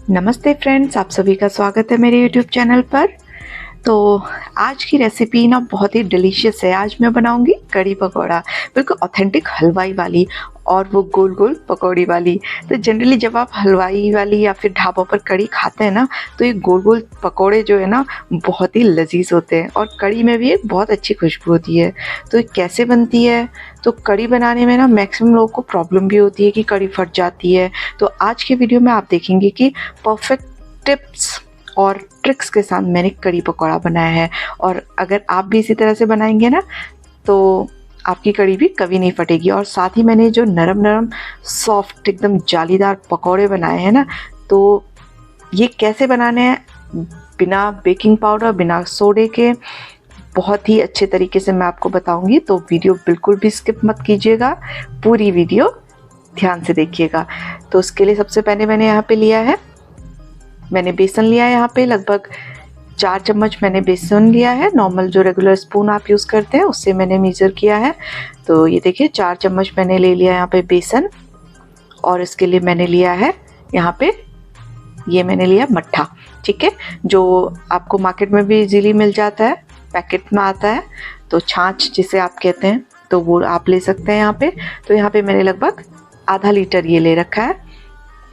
नमस्ते फ्रेंड्स, आप सभी का स्वागत है मेरे यूट्यूब चैनल पर। तो आज की रेसिपी ना बहुत ही डिलीशियस है। आज मैं बनाऊंगी कड़ी पकौड़ा, बिल्कुल ऑथेंटिक हलवाई वाली, और वो गोल गोल पकौड़ी वाली। तो जनरली जब आप हलवाई वाली या फिर ढाबों पर कड़ी खाते हैं ना, तो ये गोल गोल पकौड़े जो है ना बहुत ही लजीज होते हैं, और कड़ी में भी एक बहुत अच्छी खुशबू होती है। तो ये कैसे बनती है? तो कड़ी बनाने में ना मैक्सिमम लोगों को प्रॉब्लम भी होती है कि कड़ी फट जाती है। तो आज के वीडियो में आप देखेंगे कि परफेक्ट टिप्स और ट्रिक्स के साथ मैंने कड़ी पकौड़ा बनाया है। और अगर आप भी इसी तरह से बनाएंगे ना, तो आपकी कड़ी भी कभी नहीं फटेगी। और साथ ही मैंने जो नरम नरम सॉफ्ट एकदम जालीदार पकौड़े बनाए हैं ना, तो ये कैसे बनाने हैं बिना बेकिंग पाउडर, बिना सोडे के, बहुत ही अच्छे तरीके से मैं आपको बताऊंगी। तो वीडियो बिल्कुल भी स्किप मत कीजिएगा, पूरी वीडियो ध्यान से देखिएगा। तो उसके लिए सबसे पहले मैंने यहाँ पे लिया है, मैंने बेसन लिया है। यहाँ पे लगभग 4 चम्मच मैंने बेसन लिया है। नॉर्मल जो रेगुलर स्पून आप यूज़ करते हैं उससे मैंने मेज़र किया है। तो ये देखिए 4 चम्मच मैंने ले लिया यहाँ पे बेसन। और इसके लिए मैंने लिया है यहाँ पे, ये मैंने लिया मट्ठा, ठीक है, जो आपको मार्केट में भी इजीली मिल जाता है, पैकेट में आता है। तो छाछ जिसे आप कहते हैं, तो वो आप ले सकते हैं यहाँ पे। तो यहाँ पे मैंने लगभग आधा लीटर ये ले रखा है।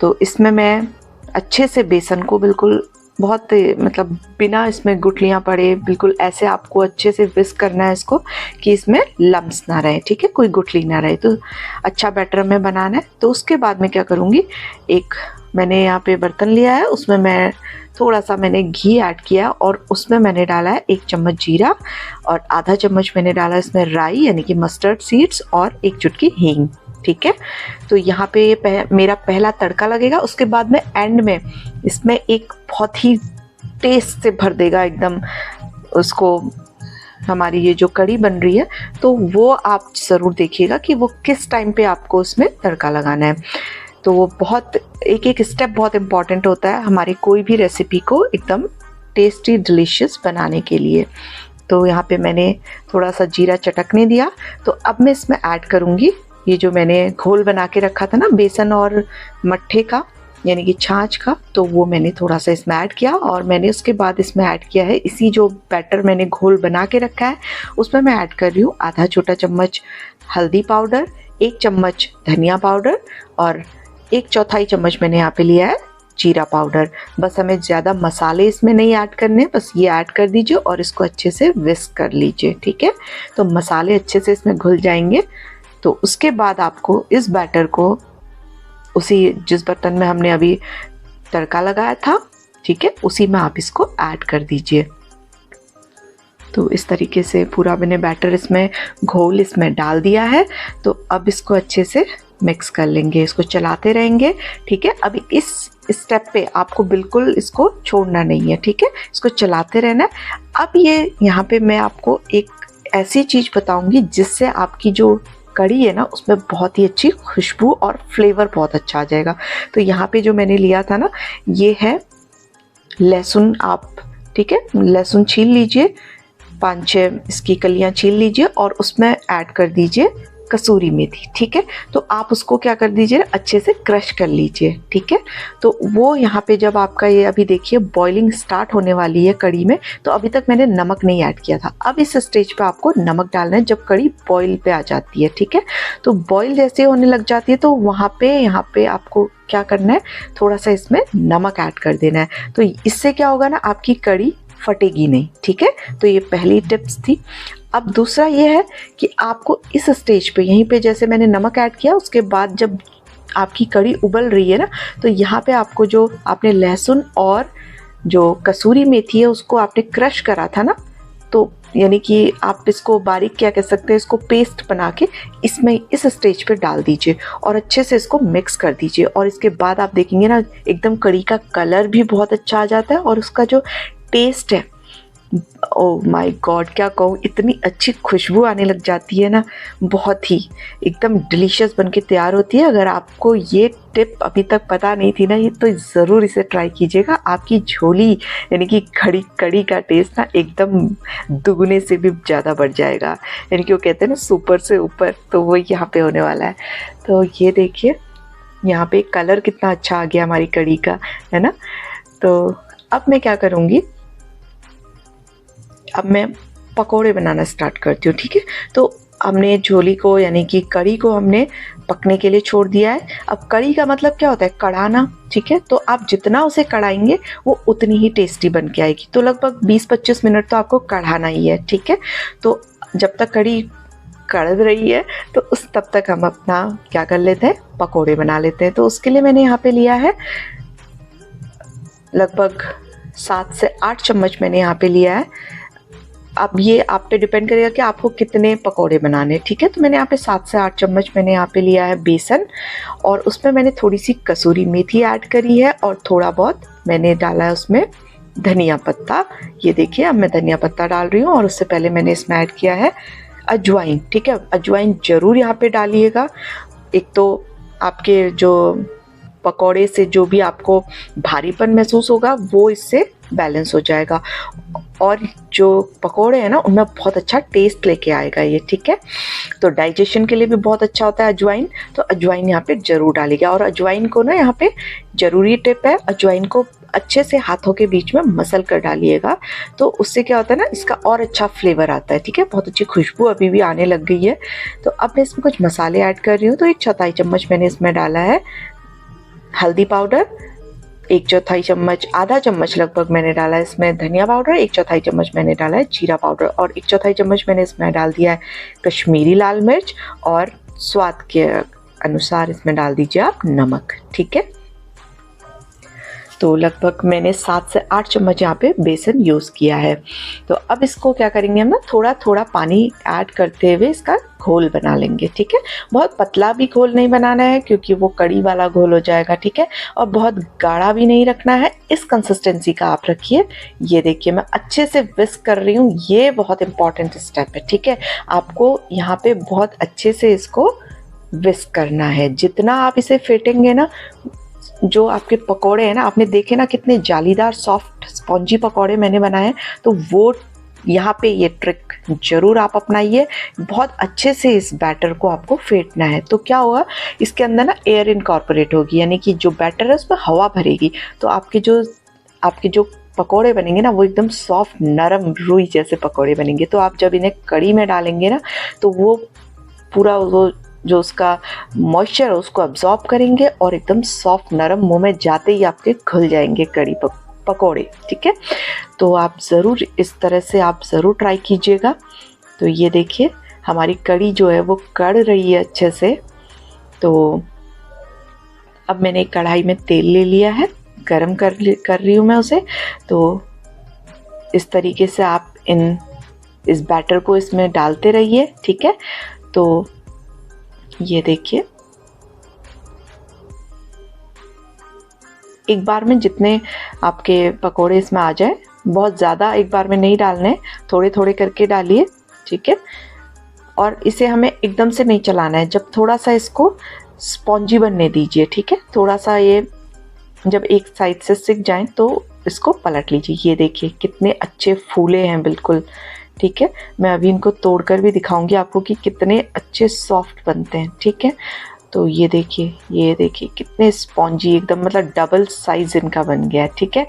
तो इसमें मैं अच्छे से बेसन को बिल्कुल बहुत मतलब बिना इसमें गुठलियाँ पड़े, बिल्कुल ऐसे आपको अच्छे से विस्क करना है इसको कि इसमें लम्स ना रहे, ठीक है, कोई गुठली ना रहे। तो अच्छा बैटर में बनाना है। तो उसके बाद मैं क्या करूँगी, एक मैंने यहाँ पे बर्तन लिया है, उसमें मैं थोड़ा सा मैंने घी ऐड किया और उसमें मैंने डाला है 1 चम्मच जीरा, और आधा चम्मच मैंने डाला इसमें राई यानी कि मस्टर्ड सीड्स, और 1 चुटकी हींग, ठीक है। तो यहाँ पे मेरा पहला तड़का लगेगा। उसके बाद में एंड में इसमें एक बहुत ही टेस्ट से भर देगा एकदम उसको, हमारी ये जो कड़ी बन रही है, तो वो आप ज़रूर देखिएगा कि वो किस टाइम पे आपको उसमें तड़का लगाना है। तो वो बहुत एक एक स्टेप बहुत इम्पॉर्टेंट होता है हमारी कोई भी रेसिपी को एकदम टेस्टी डिलीशियस बनाने के लिए। तो यहाँ पे मैंने थोड़ा सा जीरा चटकने दिया। तो अब मैं इसमें ऐड करूँगी ये जो मैंने घोल बना के रखा था ना बेसन और मट्ठे का, यानी कि छाछ का, तो वो मैंने थोड़ा सा इसमें ऐड किया। और मैंने उसके बाद इसमें ऐड किया है इसी जो बैटर मैंने घोल बना के रखा है, उसमें मैं ऐड कर रही हूँ आधा छोटा चम्मच हल्दी पाउडर, 1 चम्मच धनिया पाउडर, और 1/4 चम्मच मैंने यहाँ पे लिया है जीरा पाउडर। बस हमें ज़्यादा मसाले इसमें नहीं ऐड करने, बस ये ऐड कर दीजिए और इसको अच्छे से विस्क कर लीजिए, ठीक है। तो मसाले अच्छे से इसमें घुल जाएंगे। तो उसके बाद आपको इस बैटर को उसी जिस बर्तन में हमने अभी तड़का लगाया था, ठीक है, उसी में आप इसको ऐड कर दीजिए। तो इस तरीके से पूरा मैंने बैटर इसमें घोल इसमें डाल दिया है। तो अब इसको अच्छे से मिक्स कर लेंगे, इसको चलाते रहेंगे, ठीक है। अभी इस स्टेप पे आपको बिल्कुल इसको छोड़ना नहीं है, ठीक है, इसको चलाते रहना है। अब ये यहाँ पे मैं आपको एक ऐसी चीज़ बताऊंगी जिससे आपकी जो कड़ी है ना उसमें बहुत ही अच्छी खुशबू और फ्लेवर बहुत अच्छा आ जाएगा। तो यहाँ पे जो मैंने लिया था ना, ये है लहसुन, आप ठीक है लहसुन छील लीजिए, 5-6 इसकी कलियाँ छील लीजिए और उसमें ऐड कर दीजिए कसूरी मेथी, ठीक है। तो आप उसको क्या कर दीजिए, अच्छे से क्रश कर लीजिए, ठीक है। तो वो यहाँ पे जब आपका ये अभी देखिए बॉइलिंग स्टार्ट होने वाली है कड़ी में, तो अभी तक मैंने नमक नहीं ऐड किया था। अब इस स्टेज पे आपको नमक डालना है जब कड़ी बॉईल पे आ जाती है, ठीक है। तो बॉईल जैसे होने लग जाती है तो वहाँ पे यहाँ पे आपको क्या करना है, थोड़ा सा इसमें नमक ऐड कर देना है। तो इससे क्या होगा ना, आपकी कड़ी फटेगी नहीं, ठीक है। तो ये पहली टिप्स थी। अब दूसरा ये है कि आपको इस स्टेज पे यहीं पे जैसे मैंने नमक ऐड किया, उसके बाद जब आपकी कड़ी उबल रही है ना, तो यहाँ पे आपको जो आपने लहसुन और जो कसूरी मेथी है उसको आपने क्रश करा था ना, तो यानी कि आप इसको बारीक क्या कह सकते हैं, इसको पेस्ट बना के इसमें इस स्टेज पे डाल दीजिए और अच्छे से इसको मिक्स कर दीजिए। और इसके बाद आप देखेंगे ना एकदम कड़ी का कलर भी बहुत अच्छा आ जाता है, और उसका जो टेस्ट है, ओह माय गॉड क्या कहूँ, इतनी अच्छी खुशबू आने लग जाती है ना, बहुत ही एकदम डिलीशियस बन के तैयार होती है। अगर आपको ये टिप अभी तक पता नहीं थी ना, ये तो ज़रूर इसे ट्राई कीजिएगा। आपकी झोली यानी कि कड़ी का टेस्ट ना एकदम दुगने से भी ज़्यादा बढ़ जाएगा, यानी कि वो कहते हैं ना सुपर से ऊपर, तो वो यहाँ पे होने वाला है। तो ये देखिए यहाँ पे कलर कितना अच्छा आ गया हमारी कढ़ी का, है ना। तो अब मैं क्या करूँगी, अब मैं पकोड़े बनाना स्टार्ट करती हूँ, ठीक है। तो हमने झोली को यानी कि कढ़ी को हमने पकने के लिए छोड़ दिया है। अब कढ़ी का मतलब क्या होता है, कढ़ाना, ठीक है। तो आप जितना उसे कढ़ाएंगे वो उतनी ही टेस्टी बन के आएगी। तो लगभग 20-25 मिनट तो आपको कढ़ाना ही है, ठीक है। तो जब तक कढ़ी कढ़ रही है तो उस तब तक हम अपना क्या कर लेते हैं, पकोड़े बना लेते हैं। तो उसके लिए मैंने यहाँ पे लिया है लगभग 7 से 8 चम्मच मैंने यहाँ पे लिया है। अब ये आप पे डिपेंड करेगा कि आपको कितने पकोड़े बनाने, ठीक है। तो मैंने यहाँ पे 7 से 8 चम्मच मैंने यहाँ पे लिया है बेसन, और उसमें मैंने थोड़ी सी कसूरी मेथी ऐड करी है, और थोड़ा बहुत मैंने डाला है उसमें धनिया पत्ता। ये देखिए अब मैं धनिया पत्ता डाल रही हूँ, और उससे पहले मैंने इसमें ऐड किया है अजवाइन, ठीक है। अजवाइन ज़रूर यहाँ पे डालिएगा। एक तो आपके जो पकोड़े से जो भी आपको भारीपन महसूस होगा वो इससे बैलेंस हो जाएगा, और जो पकोड़े हैं ना उनमें बहुत अच्छा टेस्ट लेके आएगा ये, ठीक है। तो डाइजेशन के लिए भी बहुत अच्छा होता है अजवाइन, तो अजवाइन यहाँ पे ज़रूर डालिएगा। और अजवाइन को ना यहाँ पे ज़रूरी टिप है, अजवाइन को अच्छे से हाथों के बीच में मसल कर डालिएगा। तो उससे क्या होता है ना, इसका और अच्छा फ्लेवर आता है, ठीक है। बहुत अच्छी खुशबू अभी भी आने लग गई है। तो अब मैं इसमें कुछ मसाले ऐड कर रही हूँ। तो 1/4 चम्मच मैंने इसमें डाला है हल्दी पाउडर, 1/4 चम्मच, आधा चम्मच लगभग मैंने डाला है इसमें धनिया पाउडर, 1/4 चम्मच मैंने डाला है जीरा पाउडर, और 1/4 चम्मच मैंने इसमें डाल दिया है कश्मीरी लाल मिर्च, और स्वाद के अनुसार इसमें डाल दीजिए आप नमक, ठीक है। तो लगभग मैंने 7 से 8 चम्मच यहाँ पे बेसन यूज़ किया है। तो अब इसको क्या करेंगे हम ना, थोड़ा थोड़ा पानी ऐड करते हुए इसका घोल बना लेंगे, ठीक है। बहुत पतला भी घोल नहीं बनाना है क्योंकि वो कड़ी वाला घोल हो जाएगा, ठीक है। और बहुत गाढ़ा भी नहीं रखना है, इस कंसिस्टेंसी का आप रखिए। ये देखिए मैं अच्छे से विस्क कर रही हूँ, ये बहुत इंपॉर्टेंट स्टेप है, ठीक है। आपको यहाँ पे बहुत अच्छे से इसको विस्क करना है। जितना आप इसे फेंटेंगे ना, जो आपके पकोड़े हैं ना, आपने देखे ना कितने जालीदार सॉफ्ट स्पॉन्जी पकोड़े मैंने बनाए हैं, तो वो यहाँ पे ये ट्रिक ज़रूर आप अपनाइए। बहुत अच्छे से इस बैटर को आपको फेंटना है। तो क्या होगा, इसके अंदर ना एयर इनकॉर्पोरेट होगी, यानी कि जो बैटर है उसमें हवा भरेगी, तो आपके जो पकोड़े बनेंगे ना वो एकदम सॉफ्ट नरम रुई जैसे पकोड़े बनेंगे। तो आप जब इन्हें कड़ी में डालेंगे ना, तो वो पूरा वो जो उसका मॉइस्चर है उसको अब्जॉर्ब करेंगे, और एकदम सॉफ्ट नरम मुंह में जाते ही आपके घुल जाएंगे कड़ी पकोड़े, ठीक है। तो आप ज़रूर इस तरह से आप ज़रूर ट्राई कीजिएगा। तो ये देखिए हमारी कड़ी जो है वो कढ़ रही है अच्छे से। तो अब मैंने एक कढ़ाई में तेल ले लिया है, गरम कर रही हूँ मैं उसे। तो इस तरीके से आप इस बैटर को इसमें डालते रहिए, ठीक है। तो ये देखिए एक बार में जितने आपके पकोड़े इसमें आ जाए, बहुत ज़्यादा एक बार में नहीं डालने, थोड़े थोड़े करके डालिए, ठीक है। और इसे हमें एकदम से नहीं चलाना है, जब थोड़ा सा इसको स्पॉन्जी बनने दीजिए, ठीक है। थोड़ा सा ये जब एक साइड से सिक जाए तो इसको पलट लीजिए। ये देखिए कितने अच्छे फूले हैं बिल्कुल, ठीक है। मैं अभी इनको तोड़कर भी दिखाऊंगी आपको कि कितने अच्छे सॉफ्ट बनते हैं, ठीक है। तो ये देखिए कितने स्पॉन्जी, एकदम मतलब डबल साइज इनका बन गया है, ठीक है।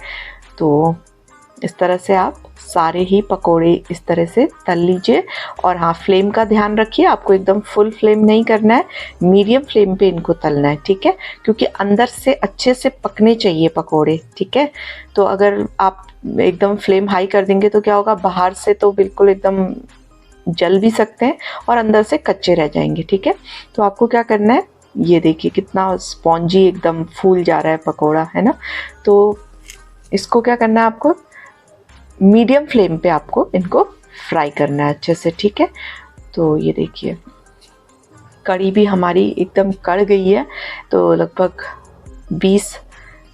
तो इस तरह से आप सारे ही पकोड़े इस तरह से तल लीजिए। और हाँ, फ्लेम का ध्यान रखिए, आपको एकदम फुल फ्लेम नहीं करना है, मीडियम फ्लेम पे इनको तलना है, ठीक है। क्योंकि अंदर से अच्छे से पकने चाहिए पकोड़े, ठीक है। तो अगर आप एकदम फ्लेम हाई कर देंगे तो क्या होगा, बाहर से तो बिल्कुल एकदम जल भी सकते हैं और अंदर से कच्चे रह जाएंगे, ठीक है। तो आपको क्या करना है, ये देखिए कितना स्पॉन्जी एकदम फूल जा रहा है पकोड़ा, है ना। तो इसको क्या करना है, आपको मीडियम फ्लेम पे आपको इनको फ्राई करना है अच्छे से, ठीक है। तो ये देखिए कड़ी भी हमारी एकदम कढ़ गई है। तो लगभग 20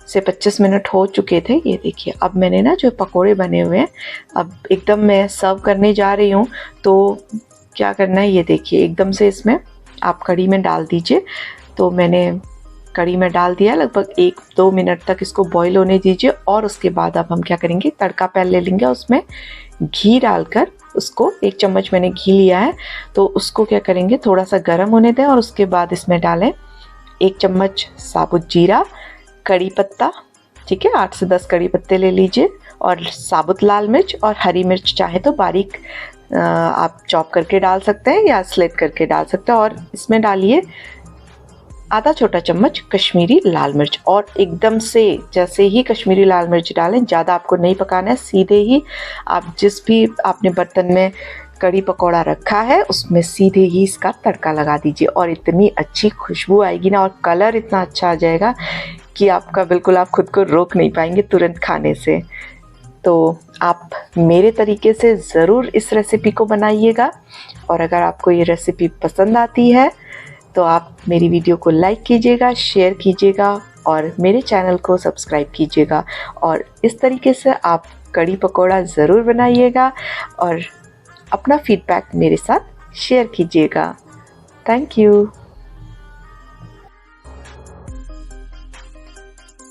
से 25 मिनट हो चुके थे। ये देखिए अब मैंने ना जो पकोड़े बने हुए हैं, अब एकदम मैं सर्व करने जा रही हूँ। तो क्या करना है, ये देखिए एकदम से इसमें आप कड़ी में डाल दीजिए। तो मैंने कड़ी में डाल दिया, लगभग 1-2 मिनट तक इसको बॉईल होने दीजिए। और उसके बाद अब हम क्या करेंगे, तड़का पैन ले लेंगे, उसमें घी डालकर उसको 1 चम्मच मैंने घी लिया है, तो उसको क्या करेंगे थोड़ा सा गर्म होने दें और उसके बाद इसमें डालें 1 चम्मच साबुत जीरा, कड़ी पत्ता, ठीक है, 8 से 10 कड़ी पत्ते ले लीजिए, और साबुत लाल मिर्च और हरी मिर्च चाहे तो बारीक आप चॉप करके डाल सकते हैं या स्लिट करके डाल सकते हैं। और इसमें डालिए आधा छोटा चम्मच कश्मीरी लाल मिर्च, और एकदम से जैसे ही कश्मीरी लाल मिर्च डालें, ज़्यादा आपको नहीं पकाना है, सीधे ही आप जिस भी आपने बर्तन में कड़ी पकौड़ा रखा है उसमें सीधे ही इसका तड़का लगा दीजिए, और इतनी अच्छी खुशबू आएगी ना, और कलर इतना अच्छा आ जाएगा कि आपका बिल्कुल आप खुद को रोक नहीं पाएंगे तुरंत खाने से। तो आप मेरे तरीके से ज़रूर इस रेसिपी को बनाइएगा, और अगर आपको ये रेसिपी पसंद आती है तो आप मेरी वीडियो को लाइक कीजिएगा, शेयर कीजिएगा और मेरे चैनल को सब्सक्राइब कीजिएगा। और इस तरीके से आप कड़ी पकौड़ा ज़रूर बनाइएगा और अपना फीडबैक मेरे साथ शेयर कीजिएगा। Thank you.